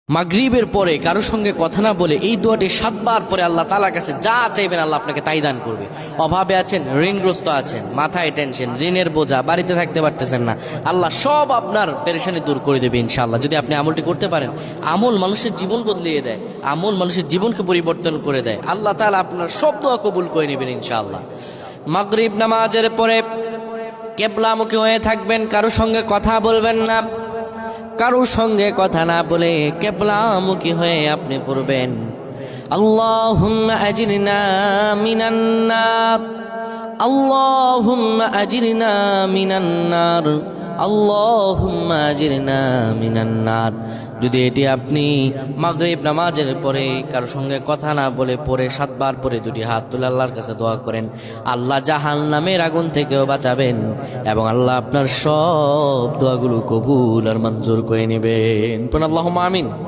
মাগরিবের পরে কারো সঙ্গে কথা না বলে এই দোয়াটি 7 বার পরে আল্লাহ তাআলার কাছে যা চাইবেন আল্লাহ আপনাকে তাই দান করবে। অভাবে আছেন, ঋণগ্রস্ত আছেন, মাথায় টেনশন, ঋণের বোঝা, বাড়িতে থাকতে পারতেছেন না, আল্লাহ সব আপনার পেরেশানি দূর করে দেবে ইনশাআল্লাহ। যদি আপনি আমলটি করতে পারেন, আমল মানুষের জীবন বদলিয়ে দেয়, আমল মানুষের জীবনকে পরিবর্তন করে দেয়। আল্লাহ তাআলা আপনার সব দোয়া কবুল করে নেবেন ইনশাআল্লাহ। মাগরিব নামাজের পরে কিবলামুখী হয়ে থাকবেন, কারো সঙ্গে কথা বলবেন না, কারো সঙ্গে কথা না বলে কিবলামুখী হয়ে আপনি পড়বেন আল্লাহুম্মা আজিরনা মিনান নার, আল্লাহুম্মা আজিরনা মিনান নার, আল্লাহুম্মা আজিরনা মিনান নার। যদি এটি আপনি মাগরিব নামাজের পরে কারো সঙ্গে কথা না বলে পড়ে 7 বার পরে দুটি হাত তুলে আল্লাহর কাছে দোয়া করেন, আল্লাহ জাহান্নামের আগুন থেকেও বাঁচাবেন এবং আল্লাহ আপনার সব দোয়াগুলো কবুল আর মঞ্জুর করে নেবেন। আল্লাহুম্মা আমিন।